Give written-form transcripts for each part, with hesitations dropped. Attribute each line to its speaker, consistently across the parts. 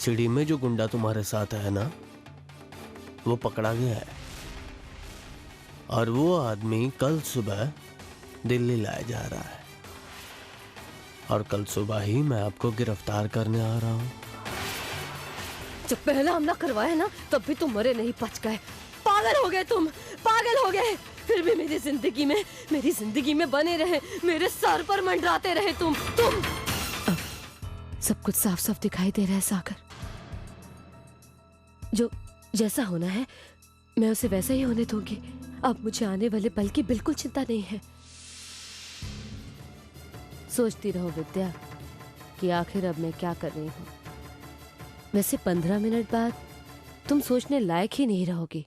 Speaker 1: सीढ़ी में जो गुंडा तुम्हारे साथ है ना, वो पकड़ा गया है और वो आदमी कल सुबह दिल्ली लाया जा रहा है और कल सुबह ही मैं आपको गिरफ्तार करने आ रहा हूँ।
Speaker 2: जब पहला हमला करवाया ना तब भी तुम मरे नहीं, बच गए। पागल हो गए तुम, पागल हो गए। फिर भी मेरी जिंदगी में बने रहे, मेरे सर पर मंडराते रहे तुम। अब सब कुछ साफ साफ दिखाई दे रहा है सागर। जो जैसा होना है मैं उसे वैसा ही होने दूंगी। अब मुझे आने वाले पल की बिल्कुल चिंता नहीं है। सोचती रहो विद्या कि आखिर अब मैं क्या कर रही हूँ। वैसे 15 मिनट बाद तुम सोचने लायक ही नहीं रहोगी।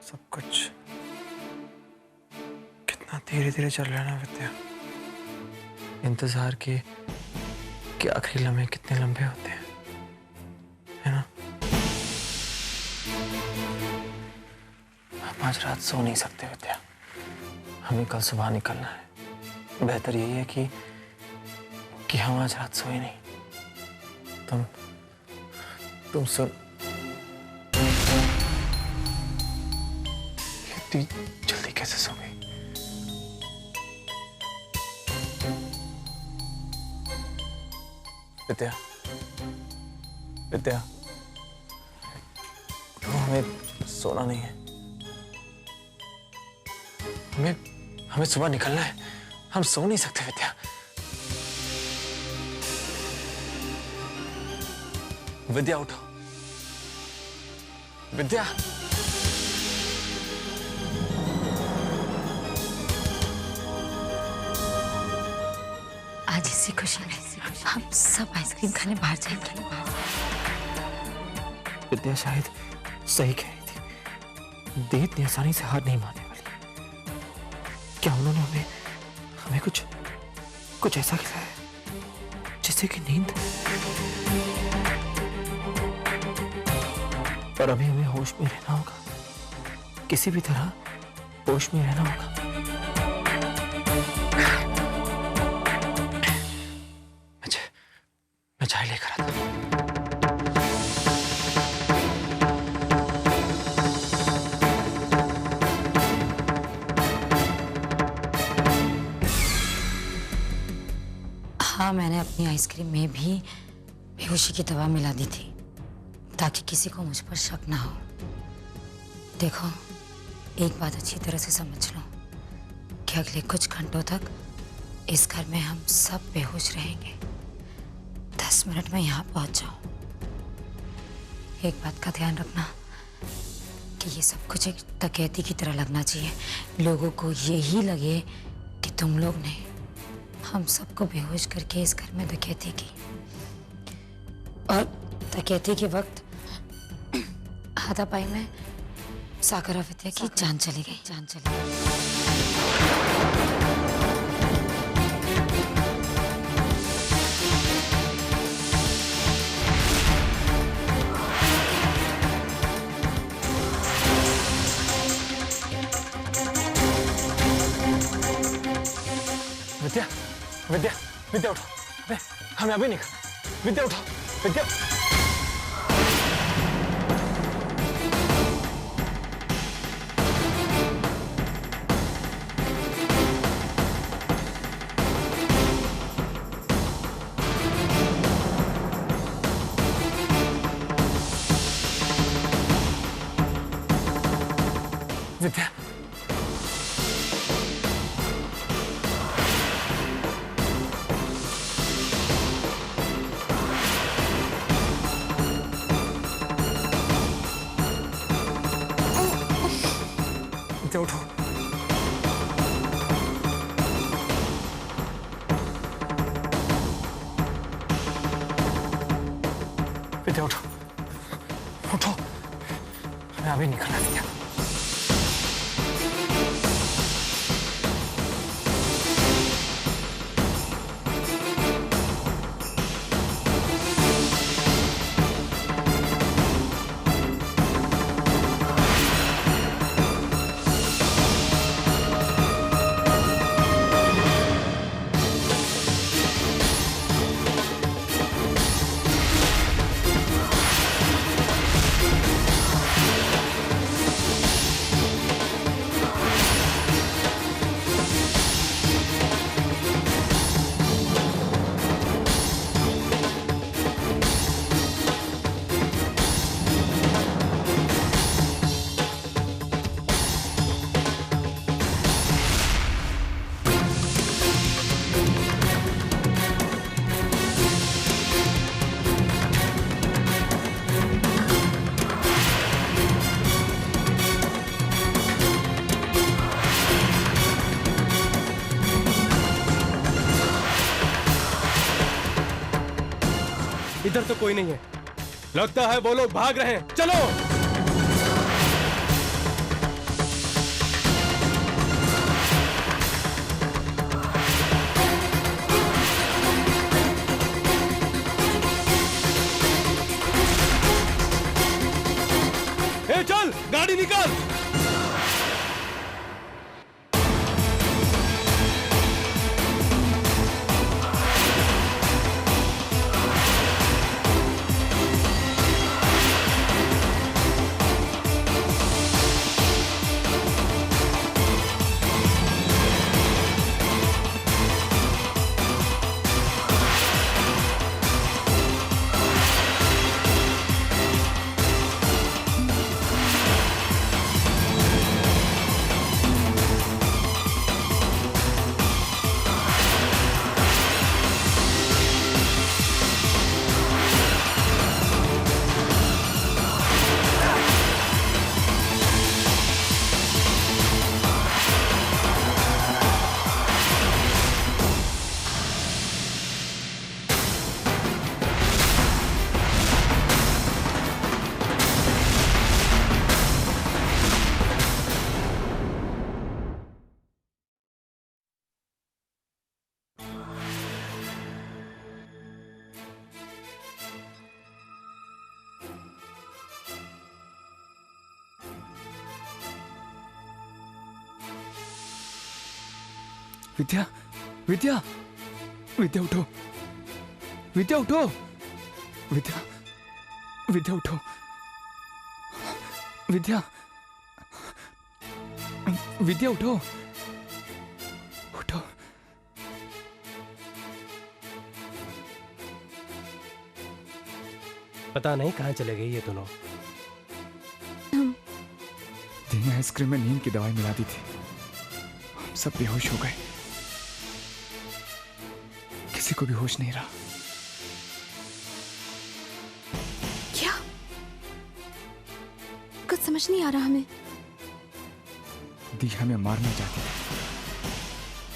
Speaker 3: सब कुछ कितना धीरे धीरे चल रहा है ना विद्या। इंतजार के आखिरी लम्हे कितने लंबे होते हैं, है ना। हम आज रात सो नहीं सकते विद्या, हमें कल सुबह निकलना है। बेहतर यही है कि हम आज रात सोए नहीं। तुम सुन, जल्दी कैसे सो गई? विद्या, विद्या, तो हमें सोना नहीं है। हमें सुबह निकलना है, हम सो नहीं सकते विद्या। विद्या उठो, विद्या।
Speaker 4: आज इसी खुशी में हम सब आइसक्रीम खाने बाहर जाएंगे।
Speaker 3: विद्या शायद सही कह रही थी, देह इतनी आसानी से हार नहीं मानने वाली। क्या उन्होंने हमें कुछ ऐसा खिलाया जिससे कि नींद। पर अभी हमें होश में रहना होगा, किसी भी तरह होश में रहना होगा। मैं चाय लेकर आता हूं।
Speaker 4: हाँ, मैंने अपनी आइसक्रीम में भी बेहोशी की दवा मिला दी थी ताकि किसी को मुझ पर शक ना हो। देखो, एक बात अच्छी तरह से समझ लो कि अगले कुछ घंटों तक इस घर में हम सब बेहोश रहेंगे। 10 मिनट में यहाँ पहुंच जाओ। एक बात का ध्यान रखना कि ये सब कुछ एक डकैती की तरह लगना चाहिए। लोगों को यही लगे कि तुम लोग ने हम सबको बेहोश करके इस घर में डकैती की, और डकैती के वक्त हाथापाई में सागर और विद्या की जान चली गई।
Speaker 3: विद्या, विद्या, विद्या उठो। अबे, हमें अभी निकल। विद्या उठो, विद्या। विद्या, विद्या उठो। विद्या उठो, उठो, हमें अभी निकलना विद्या।
Speaker 1: इधर तो कोई नहीं है, लगता है वो लोग भाग रहे हैं। चलो। ए चल, गाड़ी निकाल।
Speaker 3: विद्या, विद्या, विद्या उठो, विद्या उठो, विद्या, विद्या उठो, विद्या, विद्या उठो, उठो।
Speaker 1: पता नहीं कहां चले गए ये दोनों।
Speaker 3: दिन में आइसक्रीम में नींद की दवाई मिला दी थी, हम सब बेहोश हो गए, किसी को भी होश नहीं रहा।
Speaker 5: क्या? कुछ समझ नहीं आ रहा हमें।
Speaker 3: दी हमें मारना चाहती थी,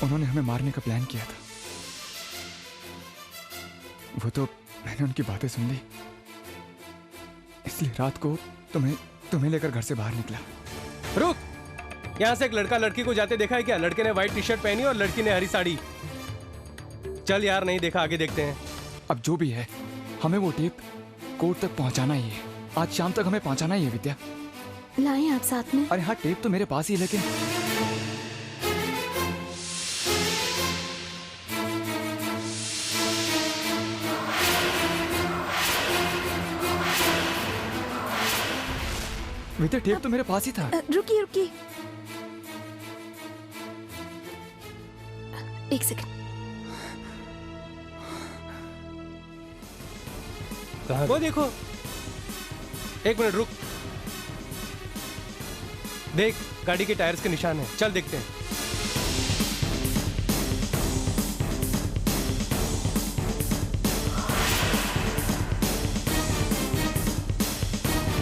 Speaker 3: उन्होंने हमें मारने का प्लान किया था। वो तो मैंने उनकी बातें सुन ली, इसलिए रात को तुम्हें लेकर घर से बाहर निकला।
Speaker 1: रुक, यहाँ से एक लड़का लड़की को जाते देखा है क्या? लड़के ने व्हाइट टी शर्ट पहनी और लड़की ने हरी साड़ी। चल यार, नहीं देखा, आगे देखते हैं।
Speaker 3: अब जो भी है, हमें वो टेप कोर्ट तक पहुंचाना ही है। आज शाम तक हमें पहुंचाना ही है विद्या।
Speaker 5: लाएं आप साथ में?
Speaker 3: अरे हाँ, टेप तो मेरे पास ही है, लेकिन विद्या टेप तो मेरे पास ही था।
Speaker 5: रुकिए रुकिए, एक सेकंड।
Speaker 1: वो देखो, एक मिनट रुक, देख गाड़ी के टायर्स के निशान है। चल देखते हैं।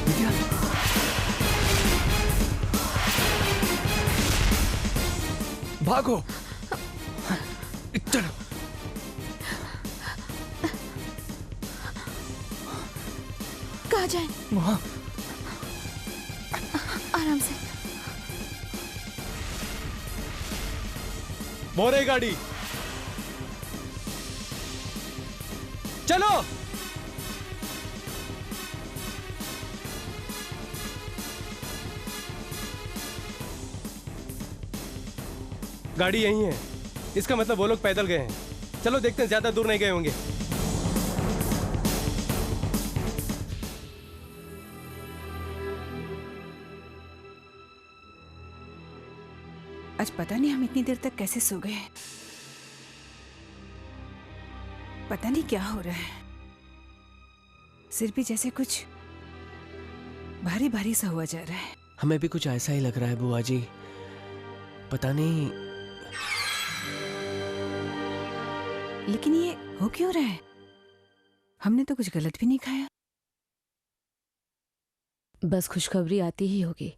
Speaker 3: विद्या, भागो। चलो।
Speaker 5: कहाँ जाए?
Speaker 3: वहाँ।
Speaker 5: आराम से।
Speaker 6: मोरे गाड़ी चलो। गाड़ी यहीं है, इसका मतलब वो लोग पैदल गए हैं। चलो देखते हैं, ज्यादा दूर नहीं गए होंगे।
Speaker 7: आज पता नहीं हम इतनी देर तक कैसे सो गए। पता नहीं क्या हो रहा है, सिर भी जैसे कुछ भारी भारी सा हुआ जा रहा है।
Speaker 1: हमें भी कुछ ऐसा ही लग रहा है बुआ जी, पता नहीं।
Speaker 7: लेकिन ये हो क्यों रहा है? हमने तो कुछ गलत भी नहीं खाया।
Speaker 2: बस खुशखबरी आती ही होगी।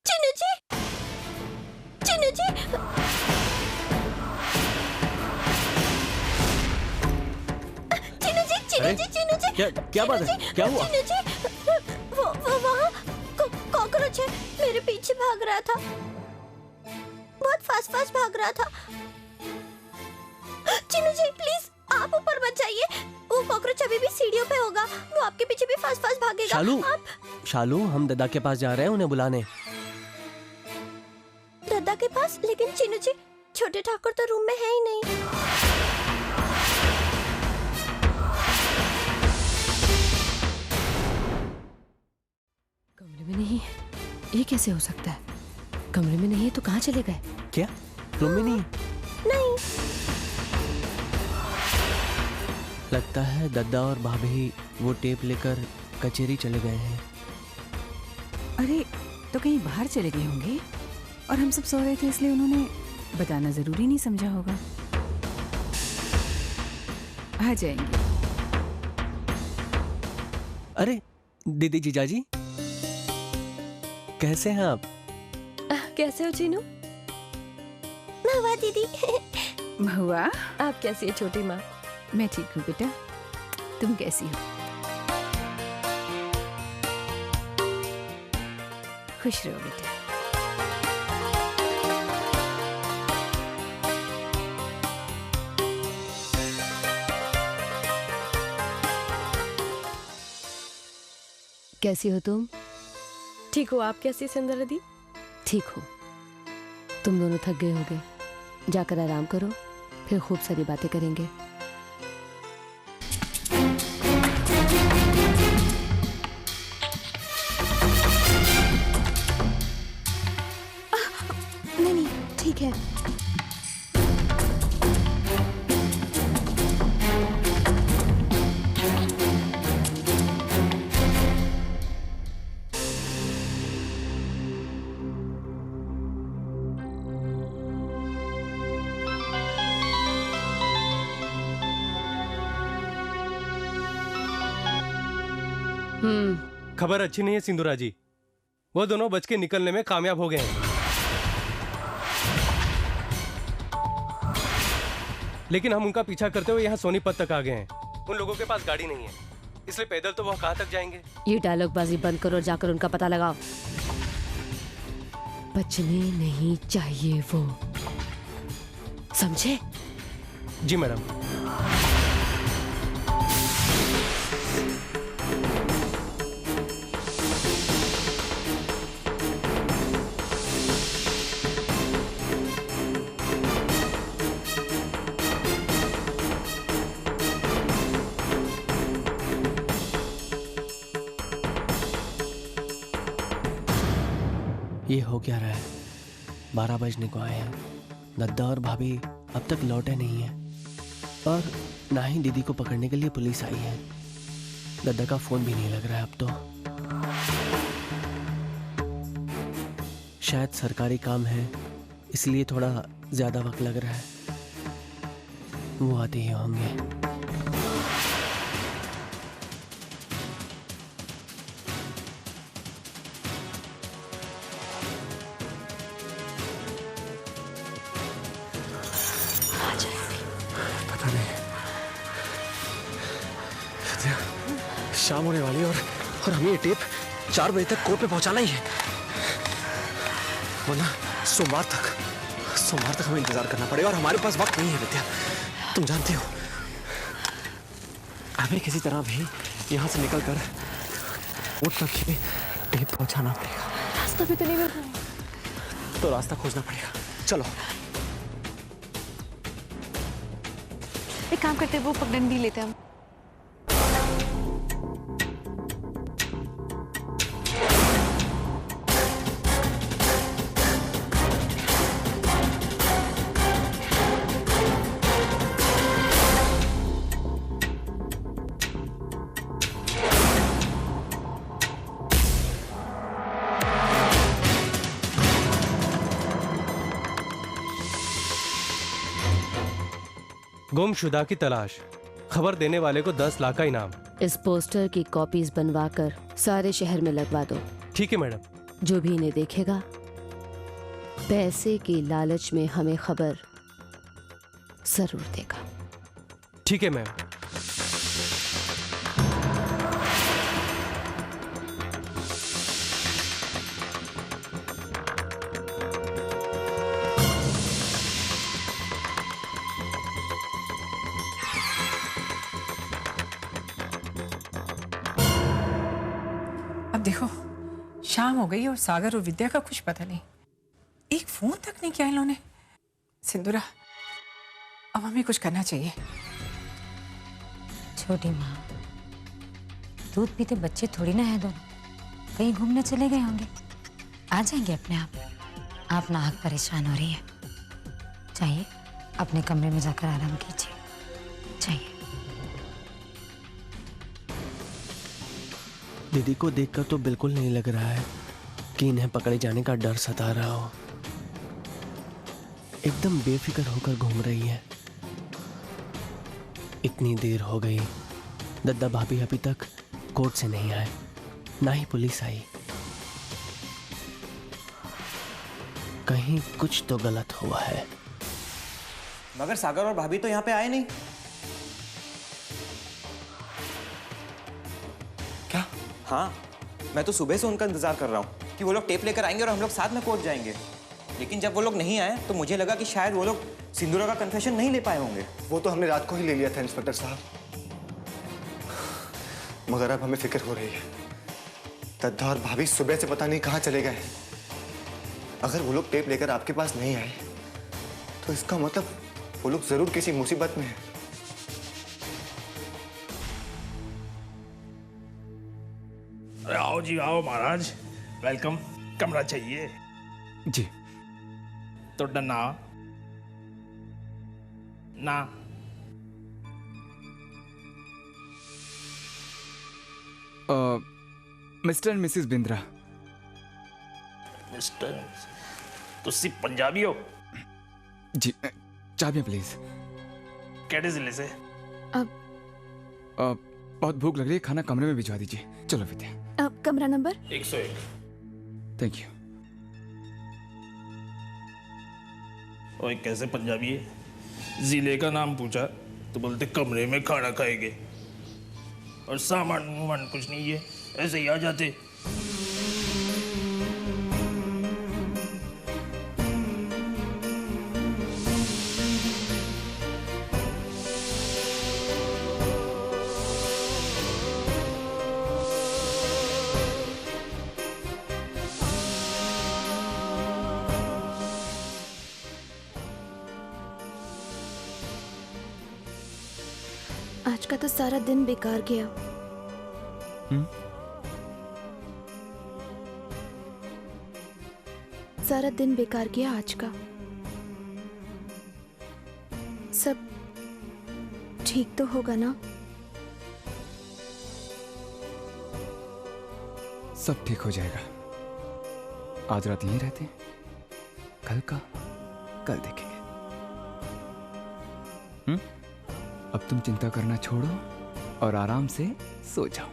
Speaker 5: चिन्नू जी, चिन्नू जी, चिन्नू जी, चिन्नू जी, चिन्नू जी,
Speaker 1: क्या बात है? क्या हुआ?
Speaker 5: चिन्नू जी, वो वहाँ कॉकरोच है, मेरे पीछे भाग रहा था, बहुत फास्ट फास्ट भाग रहा था। चिन्नू जी प्लीज आप ऊपर मत जाइए, वो कॉकरोच अभी भी सीढ़ियों पे होगा, वो आपके पीछे भी फास्ट फास्ट भागेगा।
Speaker 1: शालू,
Speaker 5: आप
Speaker 1: शालू, हम दादा के पास जा रहे हैं उन्हें बुलाने।
Speaker 5: दादा के पास? लेकिन चिन्नू जी, छोटे ठाकुर तो रूम में है ही नहीं।
Speaker 2: कमरे में नहीं है, ये कैसे हो सकता है? कमरे में नहीं है तो कहाँ चले गए?
Speaker 1: क्या रूम में नहीं?
Speaker 5: नहीं,
Speaker 1: लगता है दादा और भाभी वो टेप लेकर कचेरी चले गए हैं।
Speaker 7: अरे तो कहीं बाहर चले गए होंगे और हम सब सो रहे थे, इसलिए उन्होंने बताना जरूरी नहीं समझा होगा। आ जाएंगे।
Speaker 1: अरे दीदी, जीजाजी, कैसे हैं आप?
Speaker 2: कैसे हो चीनू?
Speaker 5: महुआ दीदी।
Speaker 7: महुआ,
Speaker 2: आप कैसी है छोटी माँ?
Speaker 7: मैं ठीक हूँ बेटा, तुम कैसी हो? खुश रहो बेटा।
Speaker 2: कैसी हो तुम? ठीक हो आप? कैसी सुंदर दी? ठीक हो। तुम दोनों थक गए होगे, जाकर आराम करो, फिर खूब सारी बातें करेंगे।
Speaker 5: नहीं, ठीक है।
Speaker 6: खबर अच्छी नहीं है सिंधुरा जी, वो दोनों बच के निकलने में कामयाब हो गए हैं। लेकिन हम उनका पीछा करते हुए यहाँ सोनीपत तक आ गए हैं। उन लोगों के पास गाड़ी नहीं है, इसलिए पैदल तो वो कहाँ तक जाएंगे?
Speaker 2: ये डायलॉगबाजी बंद करो और जाकर उनका पता लगाओ। बचने नहीं चाहिए वो, समझे?
Speaker 6: जी मैडम।
Speaker 1: ये हो क्या रहा है? 12 बजने को आए हैं, दद्दा और भाभी अब तक लौटे नहीं हैं, और ना ही दीदी को पकड़ने के लिए पुलिस आई है। दद्दा का फोन भी नहीं लग रहा है अब तो। शायद सरकारी काम है, इसलिए थोड़ा ज्यादा वक्त लग रहा है। वो आते ही होंगे।
Speaker 3: पता नहीं। विद्या, शाम होने वाली है और हमें ये टेप 4 बजे तक कोर्ट पे पहुंचाना ही है, वरना सोमवार तक हमें इंतजार करना पड़ेगा और हमारे पास वक्त नहीं है। विद्या, तुम जानती हो हमें किसी तरह भी यहाँ से निकलकर कोर्ट तक ही टेप पहुंचाना पड़ेगा।
Speaker 2: रास्ता भी तो नहीं मिल रहा है।
Speaker 3: तो रास्ता खोजना पड़ेगा। चलो
Speaker 8: एक काम करते हैं, वो पगडंडी भी लेते हैं हम।
Speaker 6: गुमशुदा की तलाश, खबर देने वाले को 10 लाख का इनाम।
Speaker 2: इस पोस्टर की कॉपीज बनवाकर सारे शहर में लगवा दो।
Speaker 6: ठीक है मैडम।
Speaker 2: जो भी इन्हें देखेगा पैसे की लालच में हमें खबर जरूर देगा।
Speaker 6: ठीक है मैम।
Speaker 7: अब देखो, शाम हो गई और सागर और विद्या का कुछ पता नहीं, एक फोन तक नहीं किया इन्होंने। सिंदूरा, अब हमें कुछ करना चाहिए।
Speaker 4: छोटी माँ, दूध पीते बच्चे थोड़ी ना है दोनों, कहीं घूमने चले गए होंगे, आ जाएंगे अपने आप। आप नाहक परेशान हो रही है, चाहिए अपने कमरे में जाकर आराम कीजिए, चाहिए।
Speaker 1: दीदी को देखकर तो बिल्कुल नहीं लग रहा है कि इन्हें पकड़े जाने का डर सता रहा हो। एकदम बेफिक्र होकर घूम रही है। इतनी देर हो गई, दद्दा भाभी अभी तक कोर्ट से नहीं आए, ना ही पुलिस आई। कहीं कुछ तो गलत हुआ है।
Speaker 9: मगर सागर और भाभी तो यहाँ पे आए नहीं।
Speaker 3: क्या?
Speaker 9: हाँ, मैं तो सुबह से उनका इंतजार कर रहा हूँ कि वो लोग टेप लेकर आएंगे और हम लोग साथ में कोर्ट जाएंगे। लेकिन जब वो लोग नहीं आए तो मुझे लगा कि शायद वो लोग सिंदूरा का कन्फेशन नहीं ले पाए होंगे।
Speaker 10: वो तो हमने रात को ही ले लिया था इंस्पेक्टर साहब, मगर अब हमें फिक्र हो रही है। दद्दा और भाभी सुबह से पता नहीं कहाँ चले गए। अगर वो लोग टेप लेकर आपके पास नहीं आए तो इसका मतलब वो लोग जरूर किसी मुसीबत में हैं।
Speaker 11: अरे आओ जी आओ महाराज, वेलकम। कमरा चाहिए
Speaker 3: जी।
Speaker 11: तो डना ना।
Speaker 3: Mister and Mrs Bindra.
Speaker 11: Mister, तुसी पंजाबी हो?
Speaker 3: जी, चाबियां प्लीज।
Speaker 11: केड़े जिले से?
Speaker 3: बहुत भूख लग रही है, खाना कमरे में भिजवा दीजिए। चलो विद्या।
Speaker 8: अब कमरा नंबर
Speaker 11: 101।
Speaker 3: Thank you.
Speaker 11: ओए कैसे पंजाबी है? जिले का नाम पूछा तो बोलते कमरे में खाना खाएंगे, और सामान वामान कुछ नहीं है, ऐसे ही आ जाते।
Speaker 8: आज का तो सारा दिन बेकार गया। सारा दिन बेकार गया आज का। सब ठीक तो होगा ना?
Speaker 3: सब ठीक हो जाएगा। आज रात यहीं रहते हैं, कल का कल देखेंगे। अब तुम चिंता करना छोड़ो और आराम से सो जाओ।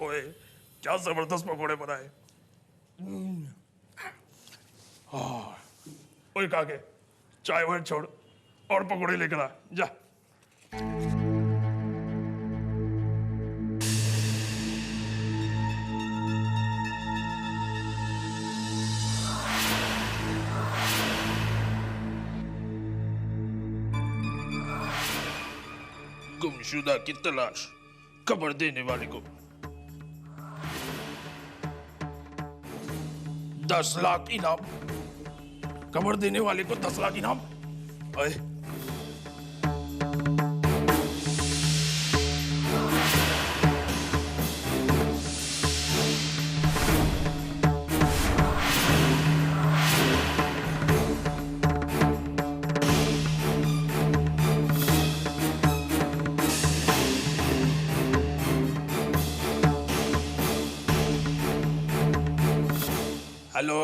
Speaker 11: ओए क्या जबरदस्त पकोड़े बनाए। ओए काके, चाय वाय छोड़ और पकोड़े लेकर आ जा। गुमशुदा की तलाश, खबर देने वाले को 10 लाख इनाम, खबर देने वाले को 10 लाख इनाम। अरे हेलो,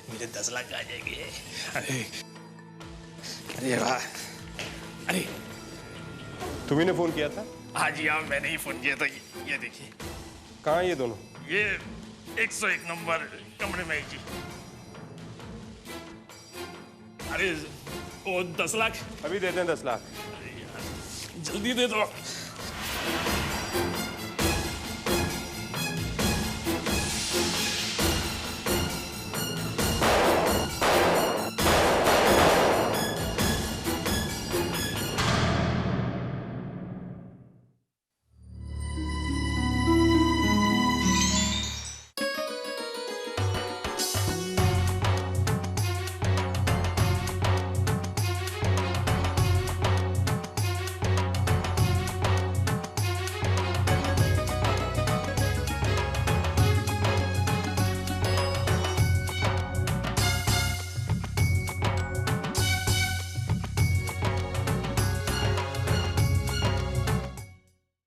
Speaker 11: मेरे 10 लाख आ जाएंगे। अरे अरे वाह, अरे
Speaker 6: तुम्ही ने फोन किया था?
Speaker 11: हाँ जी हाँ, मैंने ही फोन किया था। ये देखिए।
Speaker 6: कहाँ ये दोनों?
Speaker 11: ये 101 नंबर कमरे में है जी। अरे वो 10 लाख
Speaker 6: अभी देते हैं 10 लाख।
Speaker 11: जल्दी दे दो।